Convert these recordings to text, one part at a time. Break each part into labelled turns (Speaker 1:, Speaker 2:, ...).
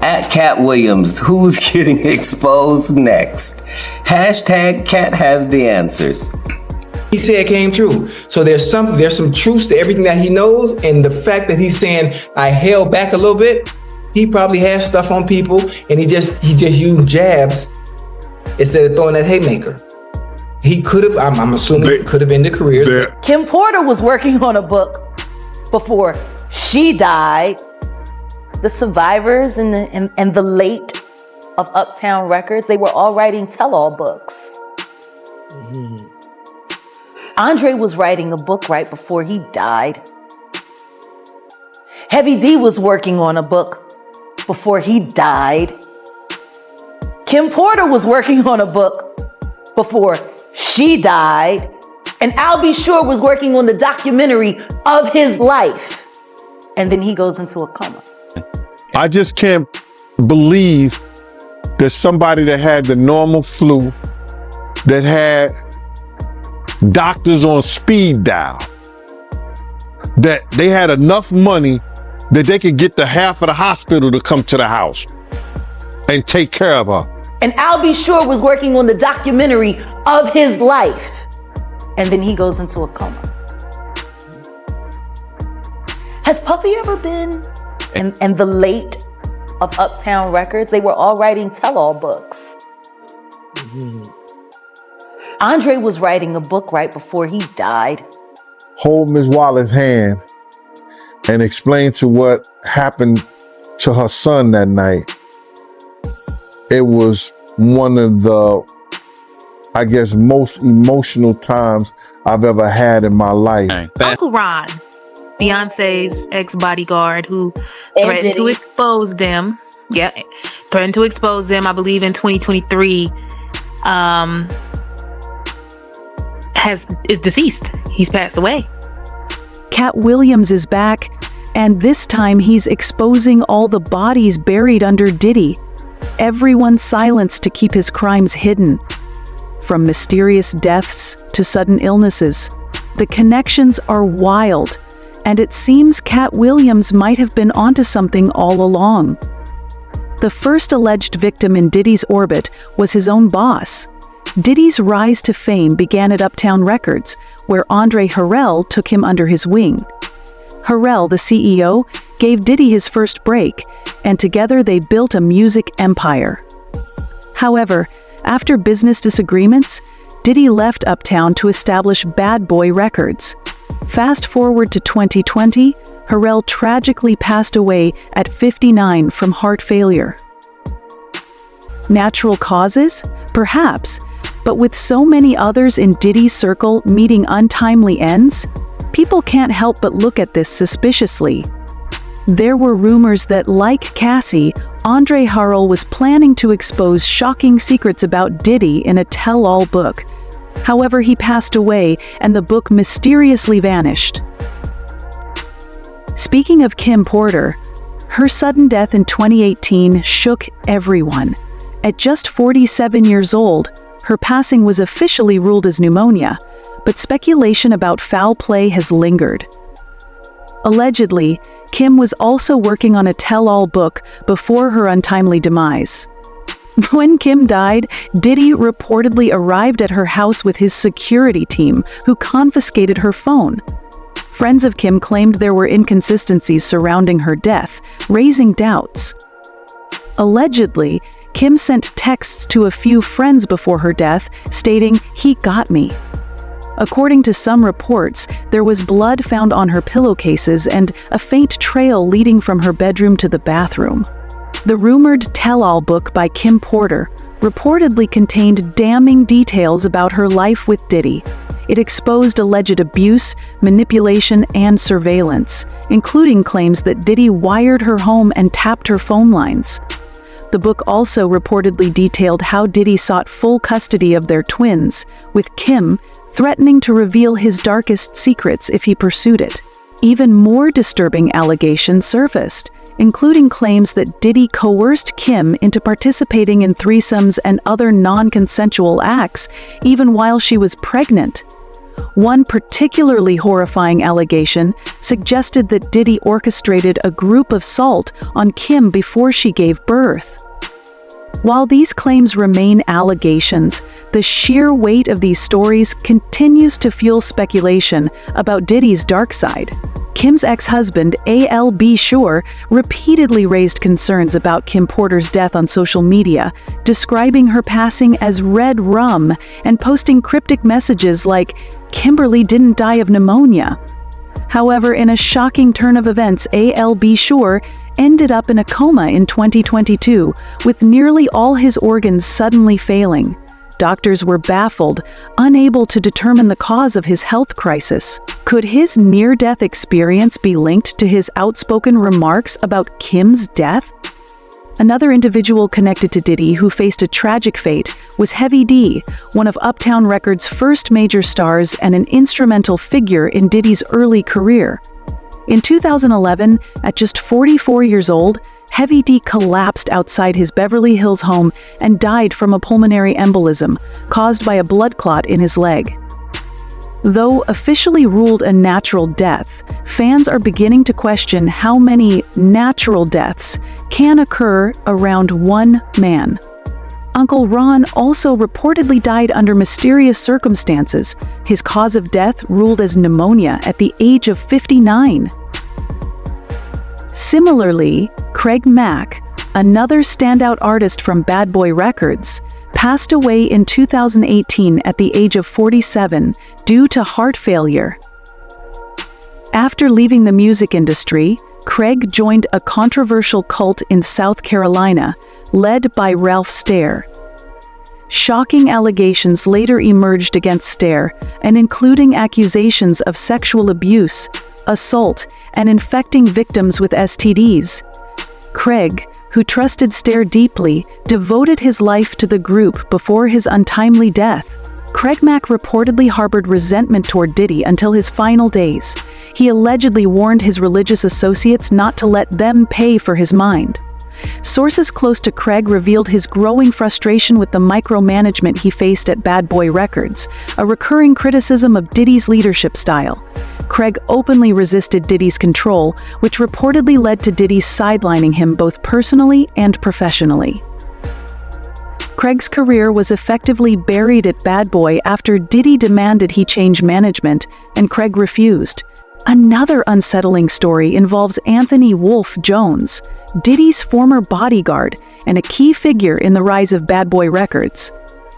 Speaker 1: At Katt Williams, who's getting exposed next? Hashtag Katt has the answers.
Speaker 2: He said it came true. So there's some truth to everything that he knows, and the fact that he's saying I held back a little bit, he probably has stuff on people, and he just used jabs instead of throwing that haymaker. He could have, I'm assuming it could have been the careers.
Speaker 3: Kim Porter was working on a book before she died. The survivors and the late of Uptown Records, they were all writing tell-all books. Mm-hmm. Andre was writing a book right before he died. Heavy D was working on a book before he died. Kim Porter was working on a book before she died. And Al B. Sure was working on the documentary of his life. And then he goes into a coma.
Speaker 4: I just can't believe that somebody that had the normal flu, that had doctors on speed dial, that they had enough money that they could get the half of the hospital to come to the house and take care of her.
Speaker 3: And Al B. Sure was working on the documentary of his life. And then he goes into a coma. Has Puffy ever been and the late of Uptown Records? They were all writing tell-all books. Mm-hmm. Andre was writing a book right before he died.
Speaker 4: Hold Ms. Wallen's hand and explain to what happened to her son that night. It was one of the, I guess, most emotional times I've ever had in my life.
Speaker 5: Uncle Ron, Beyonce's ex-bodyguard, who threatened to expose them. Yeah, threatened to expose them, I believe, in 2023. Is deceased. He's passed away.
Speaker 6: Katt Williams is back, and this time he's exposing all the bodies buried under Diddy. Everyone's silenced to keep his crimes hidden. From mysterious deaths to sudden illnesses, the connections are wild, and it seems Katt Williams might have been onto something all along. The first alleged victim in Diddy's orbit was his own boss. Diddy's rise to fame began at Uptown Records, where Andre Harrell took him under his wing. Harrell, the CEO, gave Diddy his first break, and together they built a music empire. However, after business disagreements, Diddy left Uptown to establish Bad Boy Records. Fast forward to 2020, Harrell tragically passed away at 59 from heart failure. Natural causes? Perhaps. But with so many others in Diddy's circle meeting untimely ends, people can't help but look at this suspiciously. There were rumors that, like Cassie, Andre Harrell was planning to expose shocking secrets about Diddy in a tell-all book. However, he passed away and the book mysteriously vanished. Speaking of Kim Porter, her sudden death in 2018 shook everyone. At just 47 years old, her passing was officially ruled as pneumonia, but speculation about foul play has lingered. Allegedly, Kim was also working on a tell-all book before her untimely demise. When Kim died, Diddy reportedly arrived at her house with his security team, who confiscated her phone. Friends of Kim claimed there were inconsistencies surrounding her death, raising doubts. Allegedly, Kim sent texts to a few friends before her death, stating, "He got me." According to some reports, there was blood found on her pillowcases and a faint trail leading from her bedroom to the bathroom. The rumored tell-all book by Kim Porter reportedly contained damning details about her life with Diddy. It exposed alleged abuse, manipulation, and surveillance, including claims that Diddy wired her home and tapped her phone lines. The book also reportedly detailed how Diddy sought full custody of their twins, with Kim threatening to reveal his darkest secrets if he pursued it. Even more disturbing allegations surfaced, including claims that Diddy coerced Kim into participating in threesomes and other non-consensual acts, even while she was pregnant. One particularly horrifying allegation suggested that Diddy orchestrated a group assault on Kim before she gave birth. While these claims remain allegations, the sheer weight of these stories continues to fuel speculation about Diddy's dark side. Kim's ex-husband, A.L.B. Shore, repeatedly raised concerns about Kim Porter's death on social media, describing her passing as red rum and posting cryptic messages like, "Kimberly didn't die of pneumonia." However, in a shocking turn of events, A.L.B. Shore ended up in a coma in 2022, with nearly all his organs suddenly failing. Doctors were baffled, unable to determine the cause of his health crisis. Could his near-death experience be linked to his outspoken remarks about Kim's death? Another individual connected to Diddy who faced a tragic fate was Heavy D, one of Uptown Records' first major stars and an instrumental figure in Diddy's early career. In 2011, at just 44 years old, Heavy D collapsed outside his Beverly Hills home and died from a pulmonary embolism caused by a blood clot in his leg. Though officially ruled a natural death, fans are beginning to question how many natural deaths can occur around one man. Uncle Ron also reportedly died under mysterious circumstances, his cause of death ruled as pneumonia at the age of 59. Similarly, Craig Mack, another standout artist from Bad Boy Records, passed away in 2018 at the age of 47 due to heart failure. After leaving the music industry, Craig joined a controversial cult in South Carolina, led by Ralph Stair. Shocking allegations later emerged against Stair, and including accusations of sexual abuse, assault, and infecting victims with STDs. Craig, who trusted Stair deeply, devoted his life to the group before his untimely death. Craig Mack reportedly harbored resentment toward Diddy until his final days. He allegedly warned his religious associates not to let them pay for his mind. Sources close to Craig revealed his growing frustration with the micromanagement he faced at Bad Boy Records, a recurring criticism of Diddy's leadership style. Craig openly resisted Diddy's control, which reportedly led to Diddy sidelining him both personally and professionally. Craig's career was effectively buried at Bad Boy after Diddy demanded he change management, and Craig refused. Another unsettling story involves Anthony Wolf Jones, Diddy's former bodyguard and a key figure in the rise of Bad Boy Records.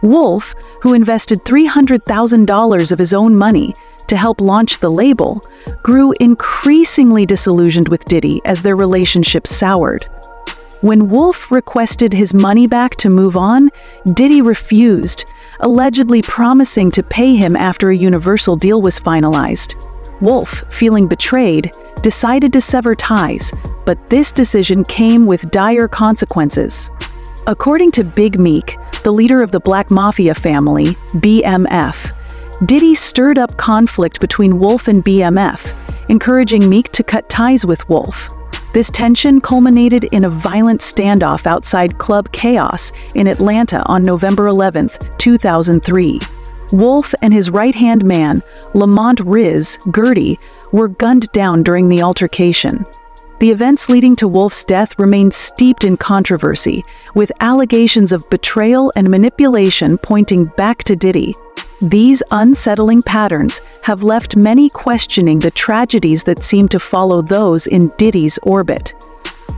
Speaker 6: Wolf, who invested $300,000 of his own money to help launch the label, grew increasingly disillusioned with Diddy as their relationship soured. When Wolf requested his money back to move on, Diddy refused, allegedly promising to pay him after a Universal deal was finalized. Wolf, feeling betrayed, decided to sever ties, but this decision came with dire consequences. According to Big Meek, the leader of the Black Mafia family, BMF, Diddy stirred up conflict between Wolf and BMF, encouraging Meek to cut ties with Wolf. This tension culminated in a violent standoff outside Club Chaos in Atlanta on November 11, 2003. Wolf and his right-hand man, Lamont Riz Gertie, were gunned down during the altercation. The events leading to Wolf's death remained steeped in controversy, with allegations of betrayal and manipulation pointing back to Diddy. These unsettling patterns have left many questioning the tragedies that seem to follow those in Diddy's orbit.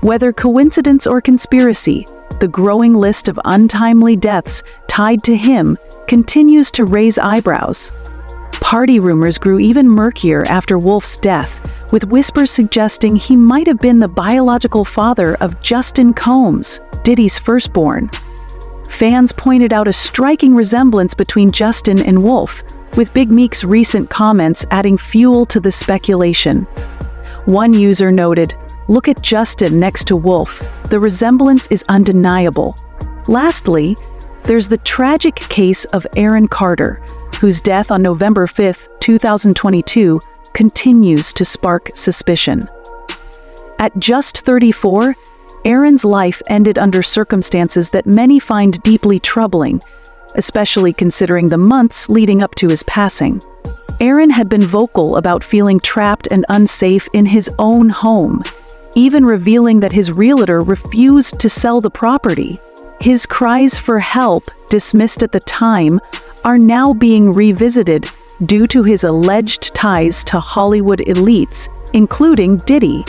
Speaker 6: Whether coincidence or conspiracy, the growing list of untimely deaths tied to him continues to raise eyebrows. Party rumors grew even murkier after Wolf's death, with whispers suggesting he might have been the biological father of Justin Combs, Diddy's firstborn. Fans pointed out a striking resemblance between Justin and Wolf, with Big Meek's recent comments adding fuel to the speculation. One user noted, "Look at Justin next to Wolf. The resemblance is undeniable." Lastly, there's the tragic case of Aaron Carter, whose death on November 5, 2022, continues to spark suspicion. At just 34, Aaron's life ended under circumstances that many find deeply troubling. especially considering the months leading up to his passing. Aaron had been vocal about feeling trapped and unsafe in his own home, even revealing that his realtor refused to sell the property. His cries for help, dismissed at the time, are now being revisited due to his alleged ties to Hollywood elites, including Diddy.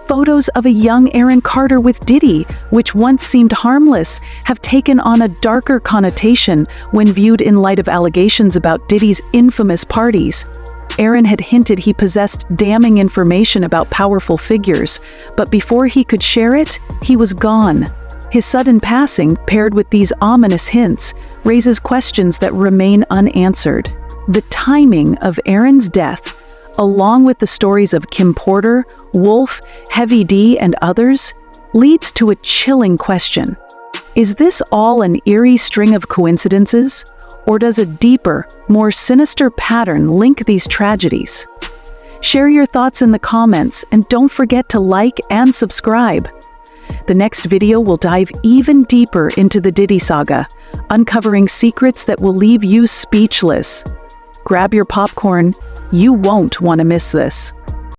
Speaker 6: Photos of a young Aaron Carter with Diddy, which once seemed harmless, have taken on a darker connotation when viewed in light of allegations about Diddy's infamous parties. Aaron had hinted he possessed damning information about powerful figures, but before he could share it, he was gone. His sudden passing, paired with these ominous hints, raises questions that remain unanswered. The timing of Aaron's death, along with the stories of Kim Porter, Wolf, Heavy D, and others, leads to a chilling question. Is this all an eerie string of coincidences, or does a deeper, more sinister pattern link these tragedies? Share your thoughts in the comments, and don't forget to like and subscribe. The next video will dive even deeper into the Diddy saga, uncovering secrets that will leave you speechless. Grab your popcorn, you won't want to miss this.